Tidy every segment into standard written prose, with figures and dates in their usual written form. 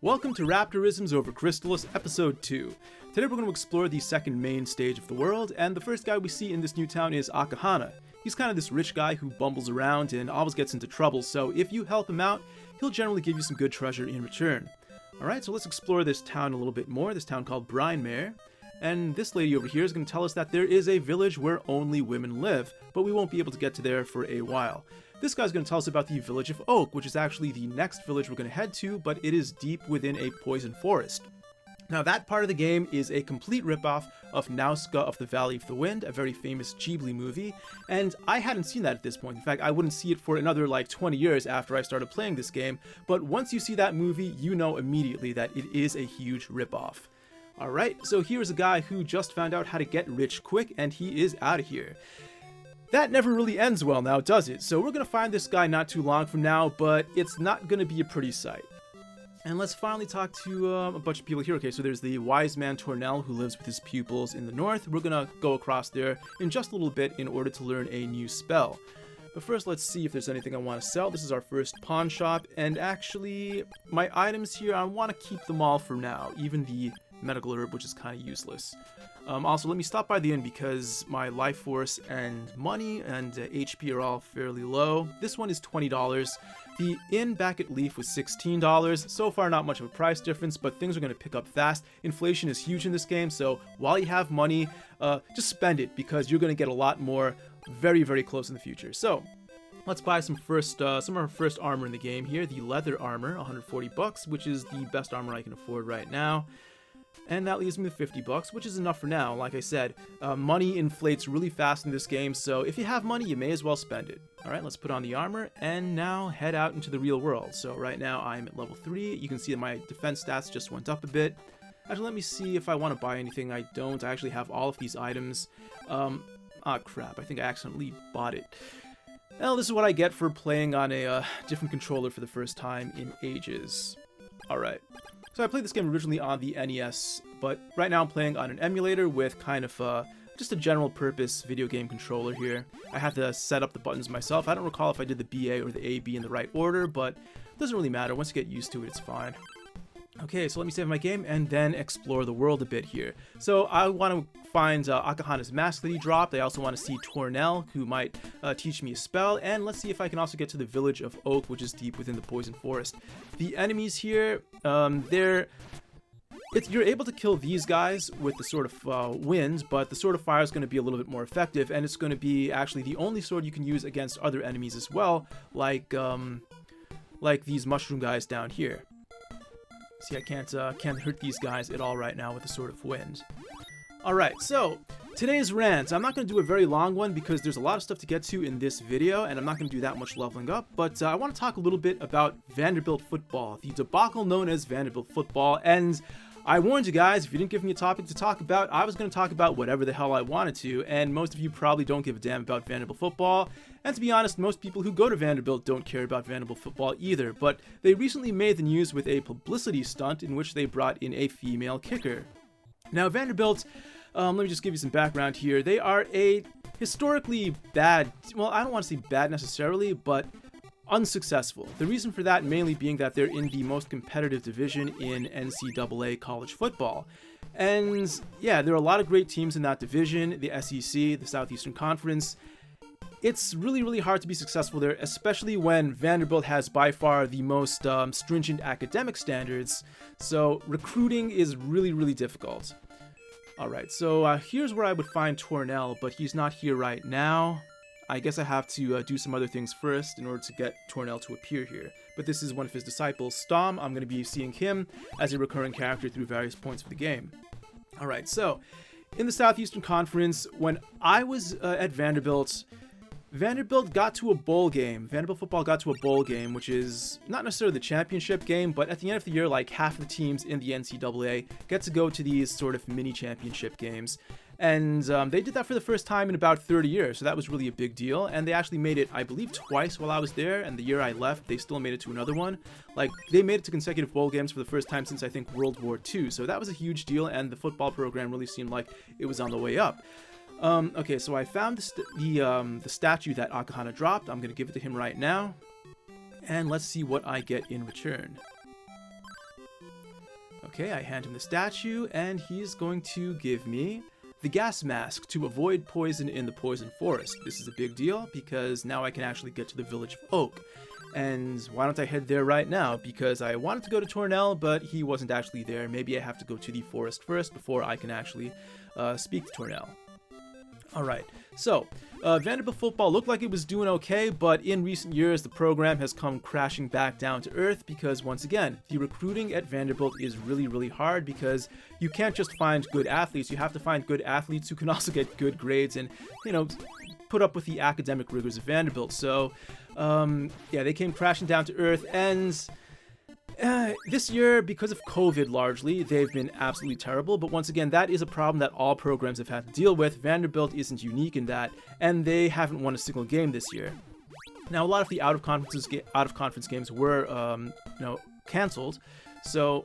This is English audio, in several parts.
Welcome to Raptorisms over Crystalis, Episode 2. Today we're going to explore the second main stage of the world, and the first guy we see in this new town is Akahana. He's kind of this rich guy who bumbles around and always gets into trouble, so if you help him out, he'll generally give you some good treasure in return. Alright, so let's explore this town a little bit more, this town called Brinemare. And this lady over here is going to tell us that there is a village where only women live, but we won't be able to get to there for a while. This guy's going to tell us about the village of Oak, which is actually the next village we're going to head to, but it is deep within a poison forest. Now that part of the game is a complete ripoff of Nausicaä of the Valley of the Wind, a very famous Ghibli movie, and I hadn't seen that at this point. In fact, I wouldn't see it for another like 20 years after I started playing this game, but once you see that movie, you know immediately that it is a huge ripoff. Alright, so here's a guy who just found out how to get rich quick, and he is out of here. That never really ends well now, does it? So we're going to find this guy not too long from now, but it's not going to be a pretty sight. And let's finally talk to a bunch of people here. Okay, so there's the wise man Tornell who lives with his pupils in the north. We're going to go across there in just a little bit in order to learn a new spell. But first, let's see if there's anything I want to sell. This is our first pawn shop, and actually, my items here, I want to keep them all for now, even the medical herb, which is kind of useless. Also, let me stop by the inn because my life force and money and HP are all fairly low. This one is $20. The inn back at Leaf was $16. So far, not much of a price difference, but things are going to pick up fast. Inflation is huge in this game, so while you have money, just spend it because you're going to get a lot more very, very close in the future. So let's buy some of our first armor in the game here. The leather armor, 140 bucks, which is the best armor I can afford right now. And that leaves me with 50 bucks, which is enough for now. Like I said, money inflates really fast in this game, so if you have money, you may as well spend it. Alright, let's put on the armor, and now head out into the real world. So right now, I'm at level 3. You can see that my defense stats just went up a bit. Actually, let me see if I want to buy anything. I don't. I actually have all of these items. Crap. I think I accidentally bought it. Well, this is what I get for playing on a different controller for the first time in ages. Alright. So I played this game originally on the NES, but right now I'm playing on an emulator with kind of just a general purpose video game controller here. I had to set up the buttons myself. I don't recall if I did the BA or the AB in the right order, but it doesn't really matter. Once you get used to it, it's fine. Okay, so let me save my game and then explore the world a bit here. So I want to find Akahana's mask that he dropped. I also want to see Tornell, who might teach me a spell. And let's see if I can also get to the village of Oak, which is deep within the poison forest. The enemies here, you're able to kill these guys with the Sword of Wind, but the Sword of Fire is going to be a little bit more effective, and it's going to be actually the only sword you can use against other enemies as well, like these mushroom guys down here. See, I can't hurt these guys at all right now with the Sword of Wind. Alright, so today's rant. I'm not going to do a very long one because there's a lot of stuff to get to in this video, and I'm not going to do that much leveling up, but I want to talk a little bit about Vanderbilt Football, the debacle known as Vanderbilt Football, and I warned you guys, if you didn't give me a topic to talk about, I was going to talk about whatever the hell I wanted to, and most of you probably don't give a damn about Vanderbilt Football, and to be honest, most people who go to Vanderbilt don't care about Vanderbilt Football either, but they recently made the news with a publicity stunt in which they brought in a female kicker. Now, Vanderbilt, let me just give you some background here. They are a historically bad, well, I don't want to say bad necessarily, but unsuccessful. The reason for that mainly being that they're in the most competitive division in NCAA college football. And yeah, there are a lot of great teams in that division, the SEC, the Southeastern Conference. It's really, really hard to be successful there, especially when Vanderbilt has by far the most stringent academic standards. So recruiting is really, really difficult. Alright, so here's where I would find Tornell, but he's not here right now. I guess I have to do some other things first in order to get Tornell to appear here. But this is one of his disciples, Stom. I'm going to be seeing him as a recurring character through various points of the game. Alright, so in the Southeastern Conference, when I was at Vanderbilt, Vanderbilt got to a bowl game. Vanderbilt football got to a bowl game, which is not necessarily the championship game, but at the end of the year, like half of the teams in the NCAA get to go to these sort of mini championship games. And they did that for the first time in about 30 years, so that was really a big deal. And they actually made it, I believe, twice while I was there, and the year I left, they still made it to another one. Like, they made it to consecutive bowl games for the first time since, I think, World War II, so that was a huge deal, and the football program really seemed like it was on the way up. Okay, so I found the statue that Akahana dropped. I'm going to give it to him right now. And let's see what I get in return. Okay, I hand him the statue, and he's going to give me the gas mask to avoid poison in the poison forest. This is a big deal because now I can actually get to the village of Oak. And why don't I head there right now? Because I wanted to go to Tornell, but he wasn't actually there. Maybe I have to go to the forest first before I can actually speak to Tornell. Alright, so Vanderbilt Football looked like it was doing okay, but in recent years the program has come crashing back down to earth because, once again, the recruiting at Vanderbilt is really hard because you can't just find good athletes, you have to find good athletes who can also get good grades and, you know, put up with the academic rigors of Vanderbilt. So, yeah, they came crashing down to earth, and this year, because of COVID largely, they've been absolutely terrible, but once again, that is a problem that all programs have had to deal with. Vanderbilt isn't unique in that, and they haven't won a single game this year. Now, a lot of the out-of-conference games were, canceled, so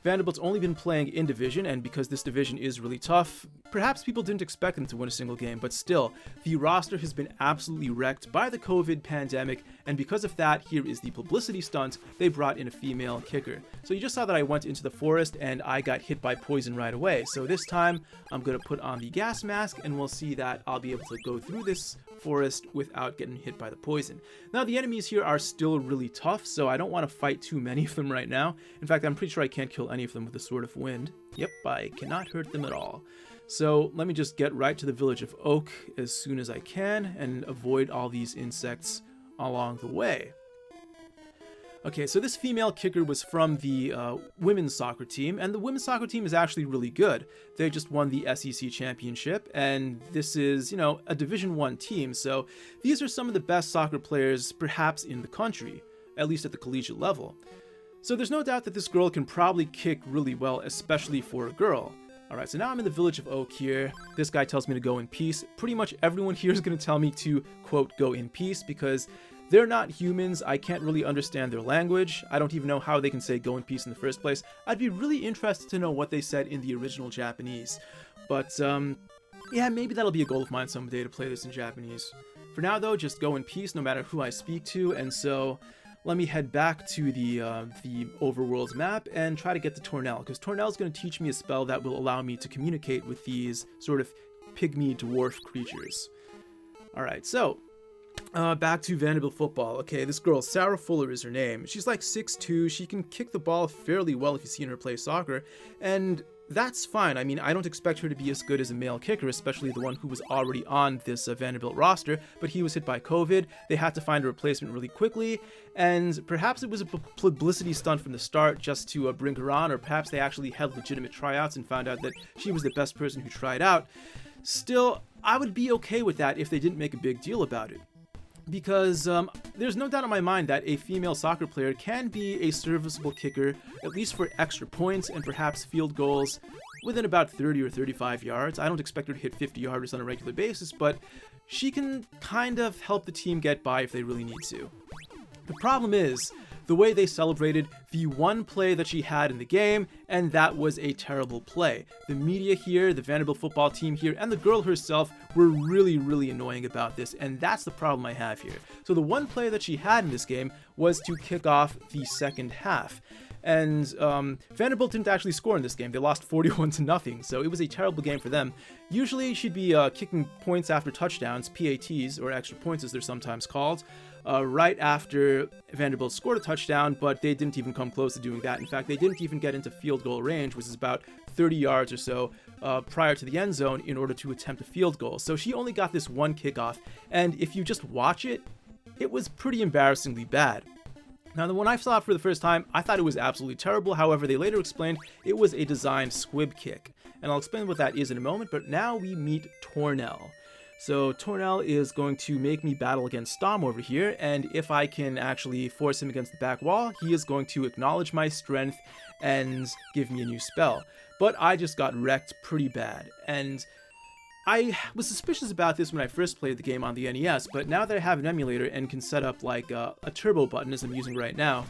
Vanderbilt's only been playing in division, and because this division is really tough, perhaps people didn't expect them to win a single game, but still, the roster has been absolutely wrecked by the COVID pandemic, and because of that, here is the publicity stunt. They brought in a female kicker. So you just saw that I went into the forest and I got hit by poison right away. So this time, I'm going to put on the gas mask, and we'll see that I'll be able to go through this forest without getting hit by the poison. Now, the enemies here are still really tough, so I don't want to fight too many of them right now. In fact, I'm pretty sure I can't kill any of them with the Sword of Wind. Yep, I cannot hurt them at all. So let me just get right to the village of Oak as soon as I can and avoid all these insects along the way. Okay, so this female kicker was from the women's soccer team, and the women's soccer team is actually really good. They just won the SEC championship, and this is, a Division I team, so these are some of the best soccer players perhaps in the country, at least at the collegiate level. So there's no doubt that this girl can probably kick really well, especially for a girl. Alright, so now I'm in the village of Oak here. This guy tells me to go in peace. Pretty much everyone here is going to tell me to, quote, go in peace, because they're not humans. I can't really understand their language. I don't even know how they can say go in peace in the first place. I'd be really interested to know what they said in the original Japanese. But, yeah, maybe that'll be a goal of mine someday to play this in Japanese. For now, though, just go in peace no matter who I speak to, and so let me head back to the overworld map and try to get to Tornell, because Tornell is going to teach me a spell that will allow me to communicate with these sort of pygmy dwarf creatures. Alright, so back to Vanderbilt Football. Okay, this girl, Sarah Fuller is her name. She's like 6'2", she can kick the ball fairly well if you've seen her play soccer, and that's fine. I mean, I don't expect her to be as good as a male kicker, especially the one who was already on this Vanderbilt roster, but he was hit by COVID. They had to find a replacement really quickly, and perhaps it was a publicity stunt from the start just to bring her on, or perhaps they actually had legitimate tryouts and found out that she was the best person who tried out. Still, I would be okay with that if they didn't make a big deal about it. Because there's no doubt in my mind that a female soccer player can be a serviceable kicker, at least for extra points and perhaps field goals within about 30 or 35 yards. I don't expect her to hit 50-yarders on a regular basis, but she can kind of help the team get by if they really need to. The problem is the way they celebrated the one play that she had in the game, and that was a terrible play. The media here, the Vanderbilt football team here, and the girl herself were really annoying about this, and that's the problem I have here. So the one play that she had in this game was to kick off the second half. And Vanderbilt didn't actually score in this game. They lost 41-0, so it was a terrible game for them. Usually she'd be kicking points after touchdowns, PATs, or extra points as they're sometimes called, right after Vanderbilt scored a touchdown, but they didn't even come close to doing that. In fact, they didn't even get into field goal range, which is about 30 yards or so prior to the end zone in order to attempt a field goal. So she only got this one kickoff, and if you just watch it, it was pretty embarrassingly bad. Now, when I saw it for the first time, I thought it was absolutely terrible. However, they later explained it was a designed squib kick. And I'll explain what that is in a moment, but now we meet Tornell. So Tornell is going to make me battle against Storm over here, and if I can actually force him against the back wall, he is going to acknowledge my strength and give me a new spell. But I just got wrecked pretty bad, and I was suspicious about this when I first played the game on the NES, but now that I have an emulator and can set up like a turbo button as I'm using right now,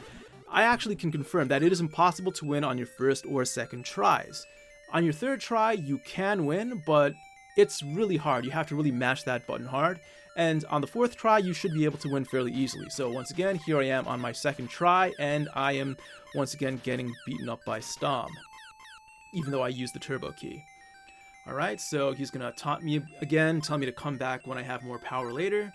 I actually can confirm that it is impossible to win on your first or second tries. On your third try, you can win, but it's really hard. You have to really mash that button hard, and on the 4th try, you should be able to win fairly easily. So once again, here I am on my 2nd try, and I am once again getting beaten up by Stom, even though I used the turbo key. Alright, so he's gonna taunt me again, tell me to come back when I have more power later.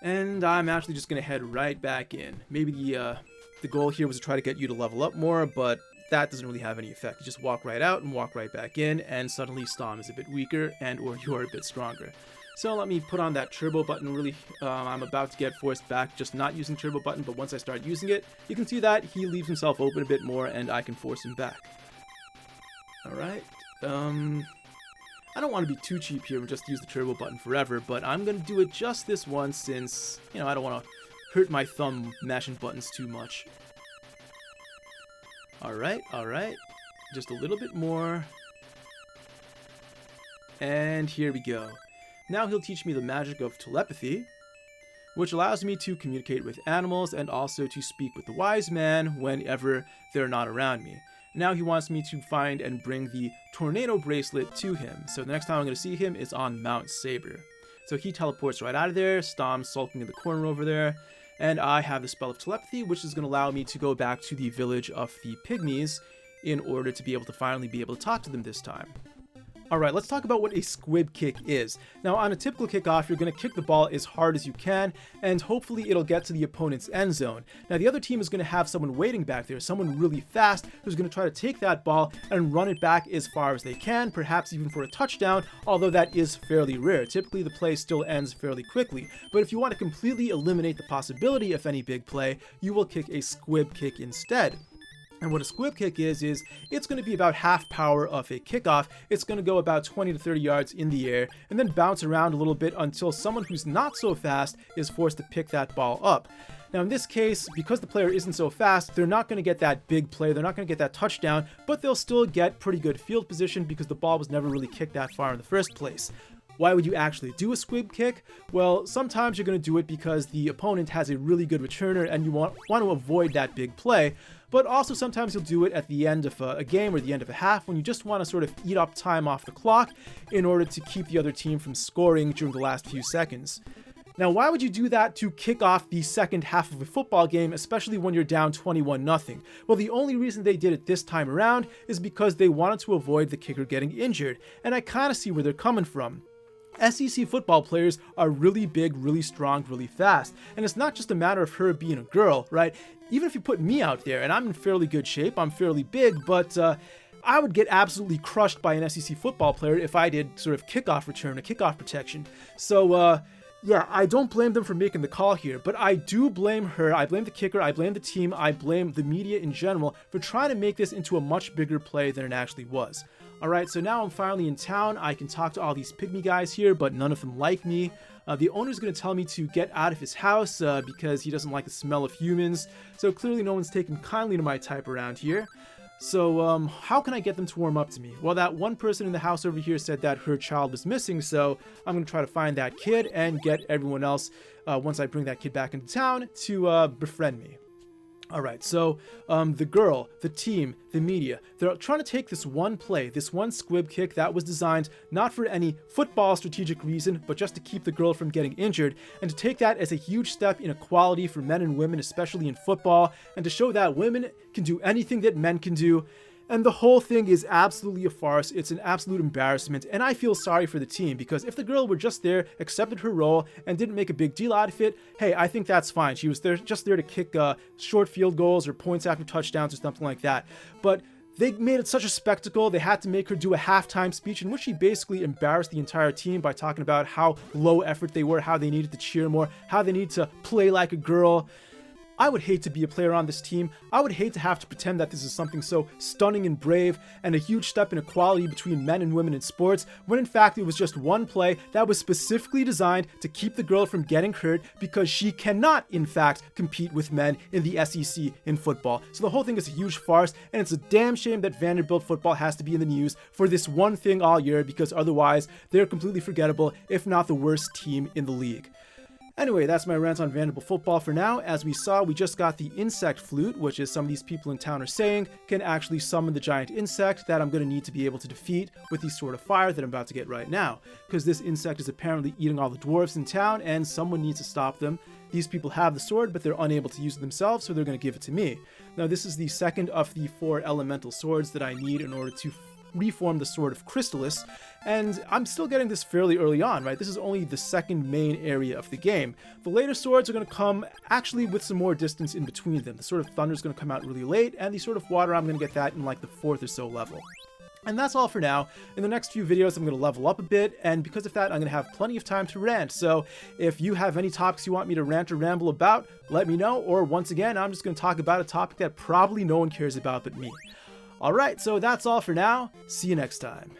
And I'm actually just gonna head right back in. Maybe the goal here was to try to get you to level up more, but that doesn't really have any effect. You just walk right out and walk right back in, and suddenly Stom is a bit weaker, and or you're a bit stronger. So let me put on that turbo button really. I'm about to get forced back just not using turbo button, but once I start using it, you can see that he leaves himself open a bit more, and I can force him back. Alright. I don't want to be too cheap here and just use the turbo button forever, but I'm going to do it just this once since, you know, I don't want to hurt my thumb mashing buttons too much. Alright. Just a little bit more. And here we go. Now he'll teach me the magic of telepathy, which allows me to communicate with animals and also to speak with the wise man whenever they're not around me. Now he wants me to find and bring the tornado bracelet to him. So the next time I'm going to see him is on Mount Saber. So he teleports right out of there, Stom's sulking in the corner over there, and I have the spell of telepathy, which is going to allow me to go back to the village of the pygmies in order to be able to finally be able to talk to them this time. Alright, let's talk about what a squib kick is. Now, on a typical kickoff, you're going to kick the ball as hard as you can, and hopefully it'll get to the opponent's end zone. Now, the other team is going to have someone waiting back there, someone really fast, who's going to try to take that ball and run it back as far as they can, perhaps even for a touchdown, although that is fairly rare. Typically, the play still ends fairly quickly. But if you want to completely eliminate the possibility of any big play, you will kick a squib kick instead. And what a squib kick is it's going to be about half power of a kickoff. It's going to go about 20 to 30 yards in the air and then bounce around a little bit until someone who's not so fast is forced to pick that ball up. Now in this case, because the player isn't so fast, they're not going to get that big play, they're not going to get that touchdown, but they'll still get pretty good field position because the ball was never really kicked that far in the first place. Why would you actually do a squib kick? Well, sometimes you're going to do it because the opponent has a really good returner and you want to avoid that big play. But also sometimes you'll do it at the end of a game or the end of a half when you just want to sort of eat up time off the clock in order to keep the other team from scoring during the last few seconds. Now, why would you do that to kick off the second half of a football game, especially when you're down 21-0? Well, the only reason they did it this time around is because they wanted to avoid the kicker getting injured, and I kind of see where they're coming from. SEC football players are really big, really strong, really fast. And it's not just a matter of her being a girl, right? Even if you put me out there, and I'm in fairly good shape, I'm fairly big, but I would get absolutely crushed by an SEC football player if I did sort of kickoff return, a kickoff protection. So, yeah, I don't blame them for making the call here, but I do blame her. I blame the kicker, I blame the team, I blame the media in general for trying to make this into a much bigger play than it actually was. Alright, so now I'm finally in town. I can talk to all these pygmy guys here, but none of them like me. The owner's going to tell me to get out of his house because he doesn't like the smell of humans. So clearly no one's taking kindly to my type around here. So how can I get them to warm up to me? Well, that one person in the house over here said that her child was missing, so I'm going to try to find that kid and get everyone else, once I bring that kid back into town, to befriend me. Alright, so the girl, the team, the media, they're trying to take this one play, this one squib kick that was designed not for any football strategic reason, but just to keep the girl from getting injured, and to take that as a huge step in equality for men and women, especially in football, and to show that women can do anything that men can do. And the whole thing is absolutely a farce. It's an absolute embarrassment, and I feel sorry for the team, because if the girl were just there, accepted her role, and didn't make a big deal out of it, hey, I think that's fine. She was there, just there to kick short field goals or points after touchdowns or something like that. But they made it such a spectacle, they had to make her do a halftime speech in which she basically embarrassed the entire team by talking about how low effort they were, how they needed to cheer more, how they needed to play like a girl. I would hate to be a player on this team. I would hate to have to pretend that this is something so stunning and brave and a huge step in equality between men and women in sports, when in fact it was just one play that was specifically designed to keep the girl from getting hurt because she cannot, in fact, compete with men in the SEC in football. So the whole thing is a huge farce, and it's a damn shame that Vanderbilt football has to be in the news for this one thing all year, because otherwise they're completely forgettable, if not the worst team in the league. Anyway, that's my rant on Vanderbilt Football for now. As we saw, we just got the insect flute, which is some of these people in town are saying can actually summon the giant insect that I'm going to need to be able to defeat with the Sword of Fire that I'm about to get right now. Because this insect is apparently eating all the dwarves in town, and someone needs to stop them. These people have the sword, but they're unable to use it themselves, so they're going to give it to me. Now, this is the second of the 4 elemental swords that I need in order to reform the Sword of Crystalis, and I'm still getting this fairly early on, right? This is only the second main area of the game. The later swords are going to come actually with some more distance in between them. The Sword of Thunder is going to come out really late, and the Sword of Water, I'm going to get that in like the 4th or so level. And that's all for now. In the next few videos, I'm going to level up a bit, and because of that, I'm going to have plenty of time to rant. So if you have any topics you want me to rant or ramble about, let me know, or once again, I'm just going to talk about a topic that probably no one cares about but me. Alright, so that's all for now. See you next time.